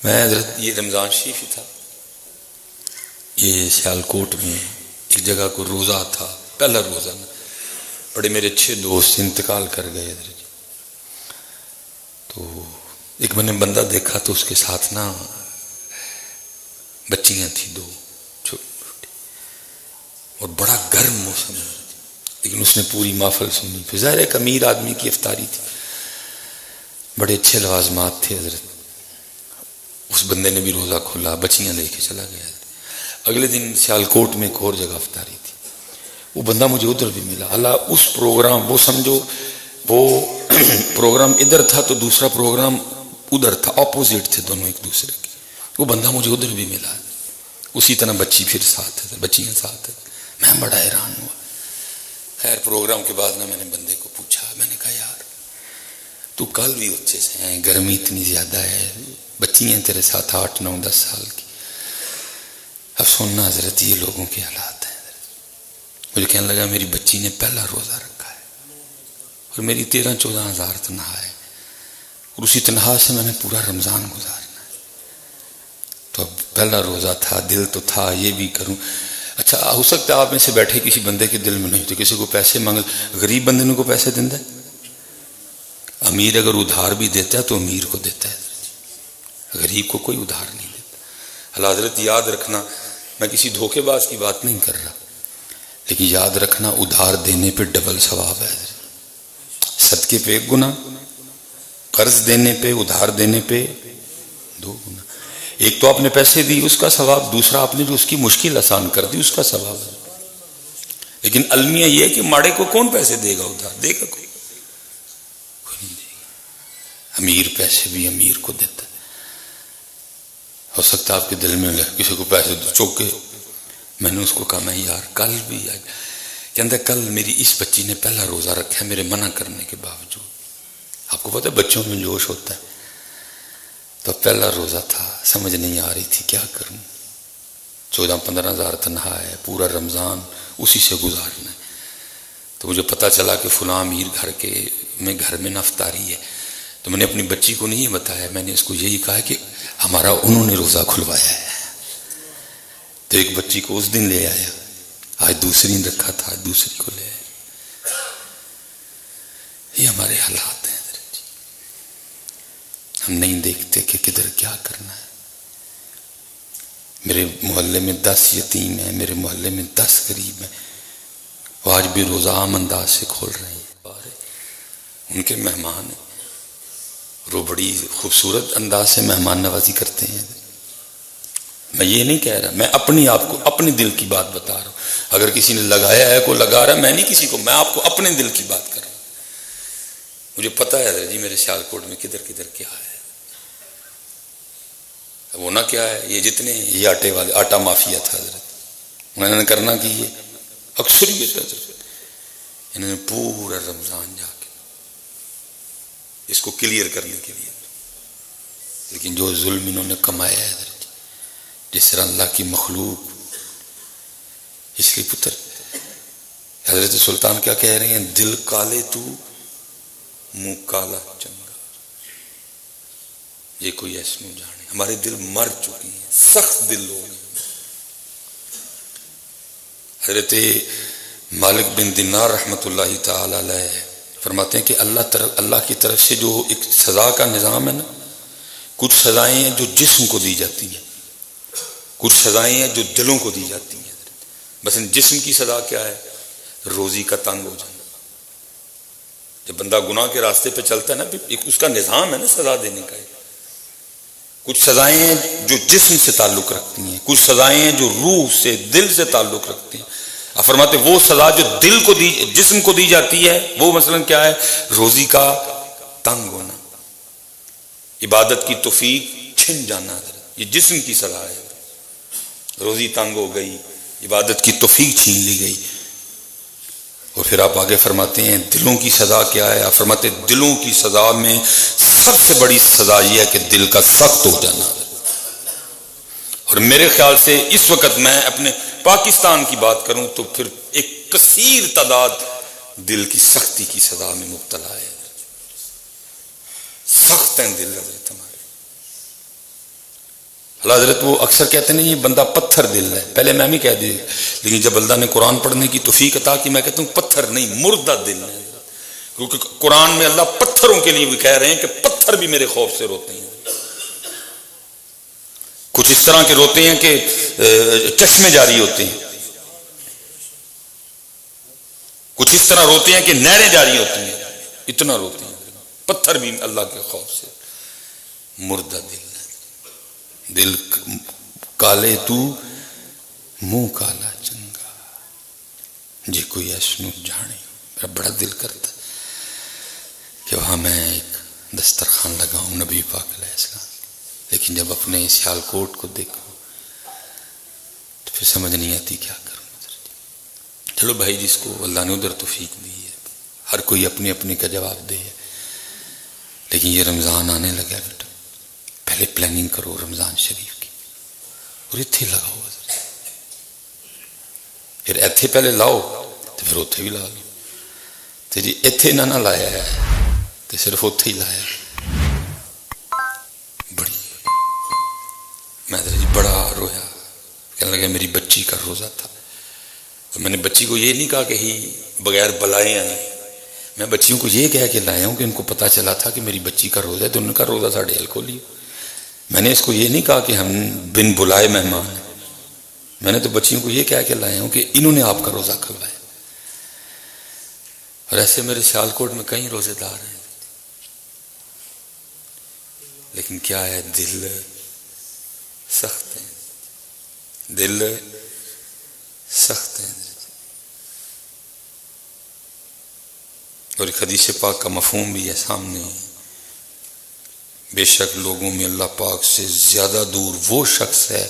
میں حضرت یہ رمضان شریف ہی تھا، یہ سیالکوٹ میں ایک جگہ کو روزہ تھا، پہلا روزہ نا، بڑے میرے اچھے دوست انتقال کر گئے حضرت جی. تو ایک میں نے بندہ دیکھا تو اس کے ساتھ نا بچیاں تھیں دو چھوٹی چھوٹی، اور بڑا گرم موسم ہے، لیکن اس نے پوری محفل سنی. پھر ظاہر ایک امیر آدمی کی افطاری تھی، بڑے اچھے لوازمات تھے حضرت. اس بندے نے بھی روزہ کھولا، بچیاں لے کے چلا گیا. اگلے دن سیالکوٹ میں ایک اور جگہ افطاری تھی، وہ بندہ مجھے ادھر بھی ملا. اللہ اس پروگرام، وہ سمجھو وہ پروگرام ادھر تھا تو دوسرا پروگرام ادھر تھا، اپوزٹ تھے دونوں ایک دوسرے کے. وہ بندہ مجھے ادھر بھی ملا، اسی طرح بچی پھر ساتھ ہے، بچیاں ساتھ ہے. میں بڑا حیران ہوا. خیر پروگرام کے بعد نا میں نے بندے کو پوچھا، میں نے کہا یار تو کل بھی اچھے سے ہیں، گرمی اتنی زیادہ ہے، بچیاں تیرے ساتھ 8 9 10 سال کی. اب سننا حضرت یہ لوگوں کے حالات ہیں. مجھے کہنے لگا میری بچی نے پہلا روزہ رکھا ہے اور میری 13 14 ہزار تنخواہ ہے، اور اسی تنخواہ سے میں نے پورا رمضان گزارنا ہے. تو اب پہلا روزہ تھا، دل تو تھا یہ بھی کروں. اچھا ہو سکتا ہے آپ میں سے بیٹھے کسی بندے کے دل میں نہیں تو کسی کو پیسے مانگ، غریب بندے کو پیسے دینا ہے. امیر اگر ادھار بھی دیتا ہے تو امیر کو دیتا ہے، غریب کو کوئی ادھار نہیں دیتا. اللہ حضرت یاد رکھنا، میں کسی دھوکے باز کی بات نہیں کر رہا، لیکن یاد رکھنا ادھار دینے پہ ڈبل ثواب ہے. صدقے پہ 1 گنا، قرض دینے پہ، ادھار دینے پہ 2 گنا. ایک تو آپ نے پیسے دی اس کا ثواب، دوسرا آپ نے جو اس کی مشکل آسان کر دی اس کا ثواب ہے. لیکن المیہ یہ ہے کہ ماڑے کو کون پیسے دے گا؟ ادھار دے گا کوئی نہیں دے گا. امیر پیسے بھی امیر کو دیتا ہے. ہو سکتا ہے آپ کے دل میں کسی کو پیسے دو چوکے. میں نے اس کو کہا میں یار کل بھی کہتا کل میری اس بچی نے پہلا روزہ رکھا ہے میرے منع کرنے کے باوجود. آپ کو پتہ ہے بچوں میں جوش ہوتا ہے. تو پہلا روزہ تھا، سمجھ نہیں آ رہی تھی کیا کروں. 14 15 ہزار تنخواہ ہے، پورا رمضان اسی سے گزارنا ہے. تو مجھے پتہ چلا کہ فلاں امیر گھر میں افطاری ہے. تو میں نے اپنی بچی کو نہیں بتایا، میں نے اس کو یہی کہا کہ ہمارا انہوں نے روزہ کھلوایا ہے. تو ایک بچی کو اس دن لے آیا، آج دوسری رکھا تھا، آج دوسری کو لے آیا. یہ ہمارے حالات ہیں. ہم نہیں دیکھتے کہ کدھر کیا کرنا ہے. میرے محلے میں 10 یتیم ہیں، میرے محلے میں 10 غریب ہیں، وہ آج بھی روزہ عام انداز سے کھول رہے ہیں. ان کے مہمان ہیں، وہ بڑی خوبصورت انداز سے مہمان نوازی کرتے ہیں. میں یہ نہیں کہہ رہا، میں اپنی آپ کو اپنے دل کی بات بتا رہا ہوں. اگر کسی نے لگایا ہے کوئی لگا رہا ہے، میں نہیں کسی کو، میں آپ کو اپنے دل کی بات کر رہا ہوں. مجھے پتہ ہے حضرت جی میرے سیالکوٹ میں کدھر کدھر کیا ہے. اب ہونا کیا ہے، یہ جتنے یہ آٹے والے آٹا مافیا تھا حضرت، انہوں نے کرنا کی یہ اکثریت حضرت انہوں نے پورا رمضان جا کے اس کو کلیئر کرنے کے لیے. لیکن جو ظلم انہوں نے کمایا ہے حضرت، جس طرح اللہ کی مخلوق، اس لیے پتر حضرت سلطان کیا کہہ رہے ہیں، دل کالے تو منہ کالا چنگا. یہ کوئی ایسے نہیں جانے، ہمارے دل مر چکے ہیں، سخت دل لوگ ہیں. حضرت مالک بن دینار رحمۃ اللہ تعالی علیہ فرماتے ہیں کہ اللہ کی طرف سے جو ایک سزا کا نظام ہے نا، کچھ سزائیں ہیں جو جسم کو دی جاتی ہیں، کچھ سزائیں ہیں جو دلوں کو دی جاتی ہیں. مثلا جسم کی سزا کیا ہے؟ روزی کا تنگ ہو جانا. جب بندہ گناہ کے راستے پہ چلتا ہے نا، ایک اس کا نظام ہے نا سزا دینے کا. کچھ سزائیں ہیں جو جسم سے تعلق رکھتی ہیں، کچھ سزائیں ہیں جو روح سے، دل سے تعلق رکھتی ہیں. آپ فرماتے وہ سزا جو دل کو جسم کو دی جاتی ہے وہ مثلا کیا ہے؟ روزی کا تنگ ہونا، عبادت کی توفیق چھن جانا. یہ جسم کی سزا ہے. روزی تنگ ہو گئی، عبادت کی توفیق چھین لی گئی. اور پھر آپ آگے فرماتے ہیں دلوں کی سزا کیا ہے؟ آپ فرماتے ہیں دلوں کی سزا میں سب سے بڑی سزا یہ ہے کہ دل کا سخت ہو جانا. اور میرے خیال سے اس وقت میں اپنے پاکستان کی بات کروں تو پھر ایک کثیر تعداد دل کی سختی کی سزا میں مبتلا ہے. سخت ہیں دل حضرت ہمارے. اللہ حضرت وہ اکثر کہتے ہیں یہ بندہ پتھر دل ہے، پہلے میں بھی کہہ دی، لیکن جب اللہ نے قرآن پڑھنے کی توفیق عطا کی میں کہتا ہوں پتھر نہیں مردہ دل ہے، کیونکہ قرآن میں اللہ پتھروں کے لیے بھی کہہ رہے ہیں کہ پتھر بھی میرے خوف سے روتے ہیں، کچھ اس طرح کے روتے ہیں کہ چشمے جاری ہوتے ہیں، کچھ اس طرح روتے ہیں کہ نہریں جاری ہوتی ہیں، اتنا روتے ہیں، پتھر بھی اللہ کے خوف سے مردہ دل ہے، دل کالے تو منہ کالا چنگا جی کوئی ایسنو جانے، میرا بڑا دل کرتا کہ وہاں میں ایک دسترخوان لگاؤں نبی پاک علیہ السلام، لیکن جب اپنے سیال کوٹ کو دیکھوں تو پھر سمجھ نہیں آتی کیا کروں۔ چلو بھائی جس کو اللہ نے ادھر توفیق دی ہے، ہر کوئی اپنے اپنے کا جواب دے ہے، لیکن یہ رمضان آنے لگا بیٹا، پہلے پلاننگ کرو رمضان شریف کی، اور اتھے لگاؤ، پھر ایتھے پہلے لاؤ تو پھر اتھے بھی لا لو، تو جی ایتھے نہ لایا ہے تو صرف اتھے ہی لایا ہے۔ بڑی میں جی بڑا رویا، کہنے لگا میری بچی کا روزہ تھا، تو میں نے بچی کو یہ نہیں کہا کہ ہی بغیر بلائے آئیں، میں بچیوں کو یہ کہہ کے لایا ہوں کہ ان کو پتہ چلا تھا کہ میری بچی کا روزہ ہے تو ان کا روزہ ساڑھے حل کو لی، میں نے اس کو یہ نہیں کہا کہ ہم بن بلائے مہمان ہیں، میں نے تو بچیوں کو یہ کہہ کے لایا ہوں کہ انہوں نے آپ کا روزہ کھلوایا۔ اور ایسے میرے سیال کوٹ میں کئی روزے دار ہیں، لیکن کیا ہے دل سخت ہیں، دل سخت ہیں۔ اور ایک حدیث پاک کا مفہوم بھی ہے سامنے، بے شک لوگوں میں اللہ پاک سے زیادہ دور وہ شخص ہے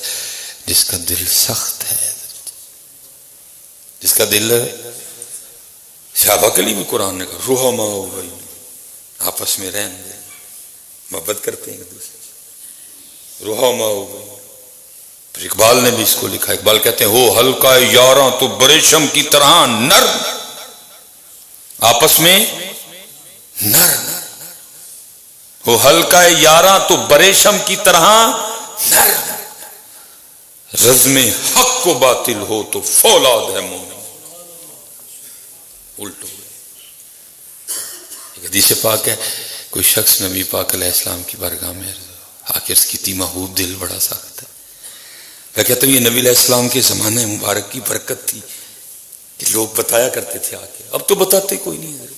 جس کا دل سخت ہے، جس کا دل، صحابہ کے لیے بھی قرآن نے کہا رحماء بھائی آپس میں رہن دیں، محبت کرتے ہیں ایک دوسرے سے، رحماء بھائی۔ پھر اقبال نے بھی اس کو لکھا، اقبال کہتے ہیں ہو ہلکا یاراں تو بریشم کی طرح نرم، آپس میں نرم، ہو ہلکا یاراں تو بریشم کی طرح نرم، رزم حق و باطل ہو تو فولاد ہے مومن، الٹو۔ ایک حدیث پاک ہے، کوئی شخص نبی پاک علیہ السلام کی بارگاہ میں آ کے اس کی محبوب دل بڑا سخت ہے، میں کہتا ہوں یہ نبی علیہ السلام کے زمانے مبارک کی برکت تھی کہ لوگ بتایا کرتے تھے آ کے، اب تو بتاتے کوئی نہیں حضرت،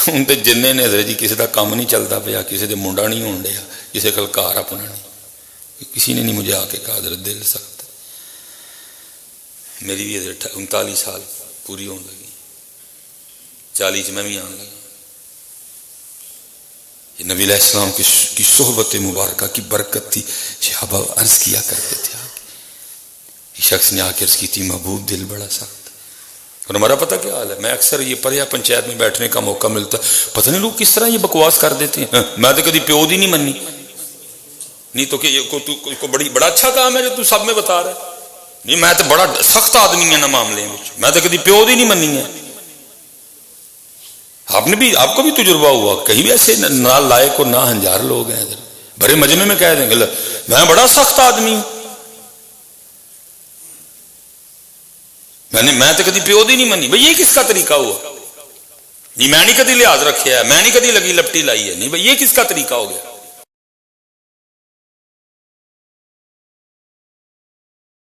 ان تے جننے نے حضرت جی کسی کا کام نہیں چلتا پیا، کسی دے منڈا نہیں ہون ڈیا، کسی کل کار اپنا نہیں، کسی نے نہیں مجھے آ کے کہا حضرت دل سخت ہے۔ میری بھی حضرت 39 سال پوری ہون لگی، 40 میں بھی آن لگا، یہ نبی علیہ السلام کی صحبت مبارکہ کی برکت تھی، صحابہ عرض کیا کرتے تھے آگے، شخص نے آ کے عرض کی تھی محبوب دل بڑا سخت، اور ہمارا پتہ کیا حال ہے، میں اکثر یہ پریا پنچایت میں بیٹھنے کا موقع ملتا، پتہ نہیں لوگ کس طرح یہ بکواس کر دیتے ہیں، میں تو کبھی پیو دی نہیں منی، نہیں تو کہ کو بڑا اچھا کام ہے جو تو سب میں بتا رہا ہے، نہیں میں تو بڑا سخت آدمی ہے نا معاملے میں، میں تو کبھی پیو دی نہیں منی ہے۔ آپ کو بھی تجربہ ہوا، کہیں بھی ایسے نہ لائق اور نہ ہنجار لوگ ہیں بڑے مجمع میں کہہ دیں گے میں بڑا سخت آدمی ہوں، میں تو کدی پیو دی نہیں منی، بھئی یہ کس کا طریقہ ہوا، نہیں میں نہیں کدی لحاظ رکھیا ہے، میں نہیں کدی لگی لپٹی لائی ہے، نہیں بھئی یہ کس کا طریقہ ہو گیا،